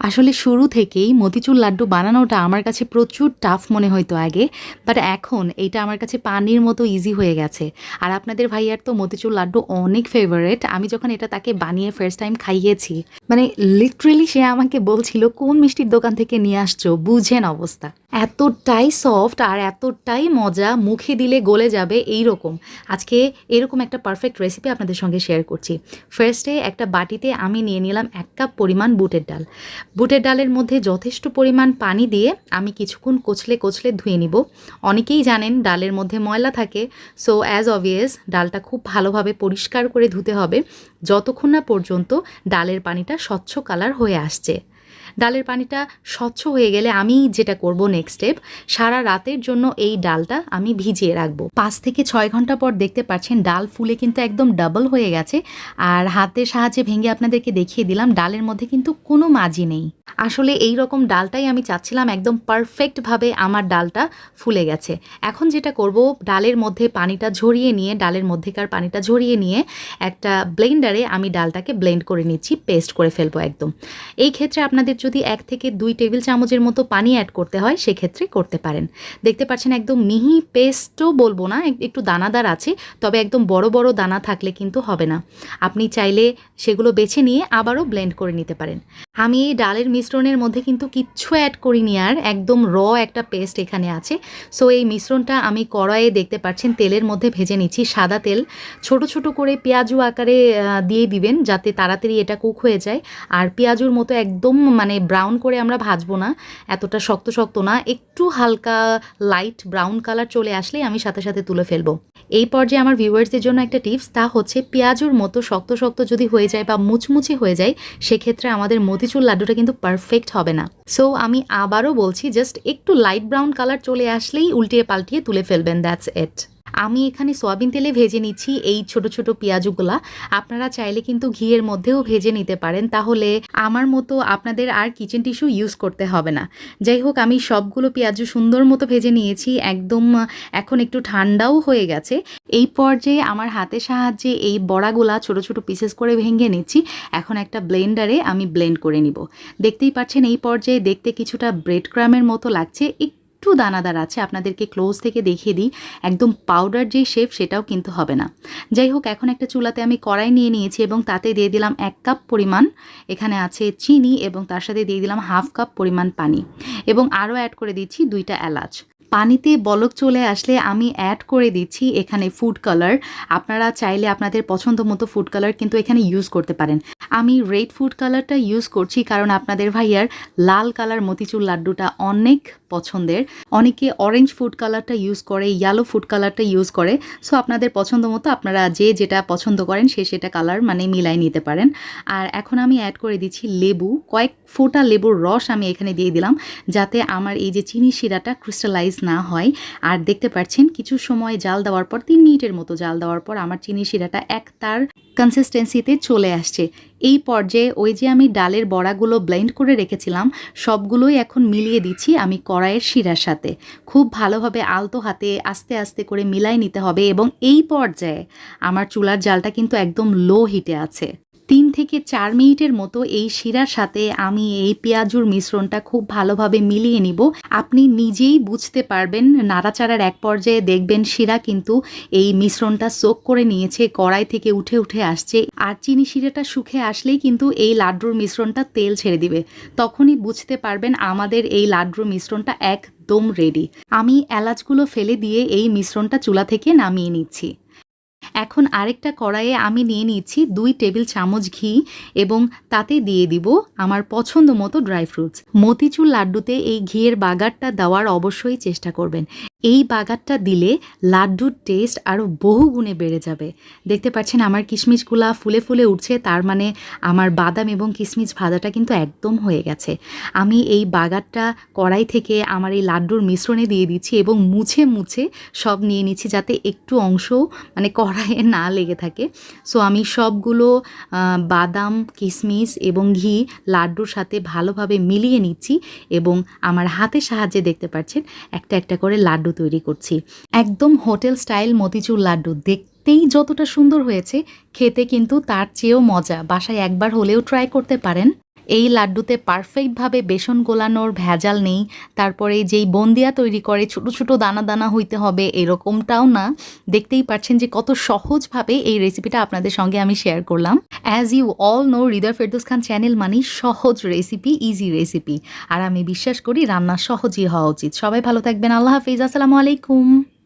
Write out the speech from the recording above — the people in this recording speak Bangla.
আসলে শুরু থেকেই মতিচুর লাড্ডু বানানোটা আমার কাছে প্রচুর টাফ মনে হইতো আগে, বাট এখন এইটা আমার কাছে পানির মতো ইজি হয়ে গেছে। আর আপনাদের ভাইয়ার তো মতিচুর লাড্ডু অনেক ফেভারিট। আমি যখন এটা তাকে বানিয়ে ফার্স্ট টাইম খাইয়েছি, মানে লিটারেলি সে আমাকে বলছিল কোন মিষ্টির দোকান থেকে নিয়ে আসছো, বুঝেন অবস্থা। এতটাই সফট আর এতটাই মজা, মুখে দিলে গলে যাবে এই রকম। আজকে এরকম একটা পারফেক্ট রেসিপি আপনাদের সঙ্গে শেয়ার করছি। ফার্স্টে একটা বাটিতে আমি নিয়ে নিলাম 1 কাপ পরিমাণ বুটের ডাল। বুটের ডালের মধ্যে যথেষ্ট পরিমাণ পানি দিয়ে আমি কিছুক্ষণ কচলে কচলে ধুয়ে নিব। অনেকেই জানেন ডালের মধ্যে ময়লা থাকে, সো অ্যাজ অবভিয়াস ডালটা খুব ভালোভাবে পরিষ্কার করে ধুতে হবে যতক্ষণ না পর্যন্ত ডালের পানিটা স্বচ্ছ কালার হয়ে আসছে। ডালের পানিটা স্বচ্ছ হয়ে গেলে আমি যেটা করব নেক্সট স্টেপ, সারা রাতের জন্য এই ডালটা আমি ভিজিয়ে রাখবো। 5 থেকে 6 ঘন্টা পর দেখতে পাচ্ছেন ডাল ফুলে কিন্তু একদম ডাবল হয়ে গেছে। আর হাতের সাহায্যে ভেঙে আপনাদেরকে দেখিয়ে দিলাম ডালের মধ্যে কিন্তু কোনো মাজি নেই। আসলে এই রকম ডালটাই আমি চাচ্ছিলাম, একদম পারফেক্টভাবে আমার ডালটা ফুলে গেছে। এখন যেটা করব, ডালের মধ্যে পানিটা ঝরিয়ে নিয়ে, ডালের মধ্যেকার পানিটা ঝরিয়ে নিয়ে একটা ব্লেন্ডারে আমি ডালটাকে ব্লেন্ড করে নিচ্ছি, পেস্ট করে ফেলবো একদম। এই ক্ষেত্রে আপনাদের যদি 1 থেকে 2 টেবিল চামচের মতো পানি অ্যাড করতে হয় সেক্ষেত্রে করতে পারেন। দেখতে পাচ্ছেন একদম মিহি পেস্টও বলবো না, একটু দানাদার আছে, তবে একদম বড় বড় দানা থাকলে কিন্তু হবে না। আপনি চাইলে সেগুলো বেছে নিয়ে আবারও ব্লেন্ড করে নিতে পারেন। আমি এই ডালের মিশ্রণের মধ্যে কিন্তু কিচ্ছু অ্যাড করিনি, আর একদম একটা পেস্ট এখানে আছে। সো এই মিশ্রণটা আমি কড়াইয়ে দেখতে পাচ্ছেন তেলের মধ্যে ভেজে নিচ্ছি। সাদা তেল, ছোট ছোট করে পেঁয়াজু আকারে দিয়ে দিবেন যাতে তাড়াতাড়ি এটা কুক হয়ে যায়। আর পেঁয়াজুর মতো একদম মানে ব্রাউন করে আমরা ভাজবো না, এতটা শক্ত শক্ত না, একটু হালকা লাইট ব্রাউন কালার চলে আসলেই আমি সাথে সাথে তুলে ফেলবো। এই পর্যায়ে আমার ভিউয়ার্সদের জন্য একটা টিপস, তা হচ্ছে পেঁয়াজুর মতো শক্ত শক্ত যদি হয়ে যায় বা মুচমুচে হয়ে যায় সেক্ষেত্রে আমাদের মতিচুর লাড্ডুটা কিন্তু পারফেক্ট হবে না। সো আমি আবারও বলছি, জাস্ট একটু লাইট ব্রাউন কালার চলে আসলেই উল্টিয়ে পাল্টিয়ে তুলে ফেলবেন, দ্যাটস ইট। আমি এখানে সয়াবিন তেলে ভেজে নিচ্ছি এই ছোট ছোট পেঁয়াজুগুলা। আপনারা চাইলে কিন্তু ঘিয়ের মধ্যেও ভেজে নিতে পারেন, তাহলে আমার মতো আপনাদের আর কিচেন টিস্যু ইউজ করতে হবে না। যাই হোক, আমি সবগুলো পেঁয়াজু সুন্দর মতো ভেজে নিয়েছি, একদম এখন একটু ঠান্ডাও হয়ে গেছে। এই পর্যায়ে আমার হাতের সাহায্যে এই বড়াগুলা ছোট ছোট পিসেস করে ভেঙে নিচ্ছি। এখন একটা ব্লেন্ডারে আমি ব্লেন্ড করে নিব। দেখতেই পাচ্ছেন এই পর্যায়ে দেখতে কিছুটা ব্রেড ক্রামের মতো লাগছে, একটু দানাদার আছে। আপনাদেরকে ক্লোজ থেকে দেখিয়ে দিই, একদম পাউডার যে শেপ সেটাও কিন্তু হবে না। যাই হোক, এখন একটা চুলাতে আমি কড়াই নিয়ে নিয়েছি এবং তাতে দিয়ে দিলাম 1 কাপ পরিমাণ, এখানে আছে চিনি, এবং তার সাথে দিয়ে দিলাম 1/2 কাপ পরিমাণ পানি, এবং আরও অ্যাড করে দিচ্ছি 2টা এলাচ। পানিতে বলক চলে আসলে আমি অ্যাড করে দিচ্ছি এখানে ফুড কালার। আপনারা চাইলে আপনাদের পছন্দ মতো ফুড কালার কিন্তু এখানে ইউজ করতে পারেন। আমি রেড ফুড কালারটা ইউজ করছি কারণ আপনাদের ভাইয়ার লাল কালার মতিচুর লাড্ডুটা অনেক পছন্দের। অনেকে অরেঞ্জ ফুড কালারটা ইউজ করে, ইয়েলো ফুড কালারটা ইউজ করে। সো আপনাদের পছন্দ মতো আপনারা যে যেটা পছন্দ করেন সেটা কালার মানে মিলাই নিতে পারেন। আর এখন আমি অ্যাড করে দিচ্ছি লেবু, কয়েক ফোঁটা লেবুর রস আমি এখানে দিয়ে দিলাম যাতে আমার এই যে চিনি শিরাটা ক্রিস্টালাইজ না হয়। আর দেখতে পাচ্ছেন কিছু সময় জাল দেওয়ার পর, 3 মিনিটের মতো জাল দেওয়ার পর আমার চিনি শিরাটা তার কনসিস্টেন্সিতে চলে আসছে। এই পর্যায়ে ওই যে আমি ডালের বড়াগুলো ব্লেন্ড করে রেখেছিলাম সবগুলোই এখন মিলিয়ে দিচ্ছি আমি কড়াইয়ের শিরার সাথে। খুব ভালোভাবে আলতো হাতে আস্তে আস্তে করে মিলাই নিতে হবে, এবং এই পর্যায়ে আমার চুলার জালটা কিন্তু একদম লো হিটে আছে। 3 থেকে 4 মিনিটের মতো এই শিরার সাথে আমি এই পেঁয়াজুর মিশ্রণটা খুব ভালোভাবে মিলিয়ে নিব। আপনি নিজেই বুঝতে পারবেন, নাড়াচাড়ার এক পর্যায়ে দেখবেন শিরা কিন্তু এই মিশ্রণটা সোক করে নিয়েছে, কড়াই থেকে উঠে উঠে আসছে। আর চিনি শিরাটা শুকিয়ে আসলেই কিন্তু এই লাড্ডুর মিশ্রণটা তেল ছেড়ে দিবে, তখনই বুঝতে পারবেন আমাদের এই লাড্ডুর মিশ্রণটা একদম রেডি। আমি এলাচগুলো ফেলে দিয়ে এই মিশ্রণটা চুলা থেকে নামিয়ে নিচ্ছি। এখন আরেকটা কড়াইয়ে আমি নিয়ে নিচ্ছি 2 টেবিল চামচ ঘি, এবং তাতে দিয়ে দিব আমার পছন্দ মতো ড্রাই ফ্রুটস। মতিচুর লাড্ডুতে এই ঘিয়ের বাগারটা দেওয়ার অবশ্যই চেষ্টা করবেন। এই বাগারটা দিলে লাড্ডুর টেস্ট আরও বহু গুণে বেড়ে যাবে। দেখতে পাচ্ছেন আমার কিশমিশগুলা ফুলে ফুলে উঠছে, তার মানে আমার বাদাম এবং কিশমিশ ভাজাটা কিন্তু একদম হয়ে গেছে। আমি এই বাগারটা কড়াই থেকে আমার এই লাড্ডুর মিশ্রণে দিয়ে দিচ্ছি এবং মুছে মুছে সব নিয়ে নিচ্ছি যাতে একটু অংশ মানে কড়াইয়ে না লেগে থাকে। সো আমি সবগুলো বাদাম, কিশমিশ এবং ঘি লাড্ডুর সাথে ভালোভাবে মিলিয়ে নিচ্ছি, এবং আমার হাতের সাহায্যে দেখতে পাচ্ছেন একটা একটা করে লাড্ডু তৈরি করছি। একদম হোটেল স্টাইল মতিচুর লাড্ডু, দেখতেই যতটা সুন্দর হয়েছে খেতে কিন্তু তার চেয়েও মজা। বাসায় একবার হলেও ট্রাই করতে পারেন। এই লাড্ডুতে পারফেক্টভাবে বেসন গোলানোর ভেজাল নেই। তারপরে যেই বন্দিয়া তৈরি করে ছোট, ছোট দানা, দানা হইতে হবে এরকমটাও না। দেখতেই পাচ্ছেন যে কত সহজভাবে এই রেসিপিটা আপনাদের সঙ্গে আমি শেয়ার করলাম। As you all know Hridoy Ferdous Khan channel মানেই সহজ রেসিপি, ইজি রেসিপি। আর আমি বিশ্বাস করি রান্না সহজই হওয়া উচিত। সবাই ভালো থাকবেন। আল্লাহ হাফিজ। আসসালামু আলাইকুম।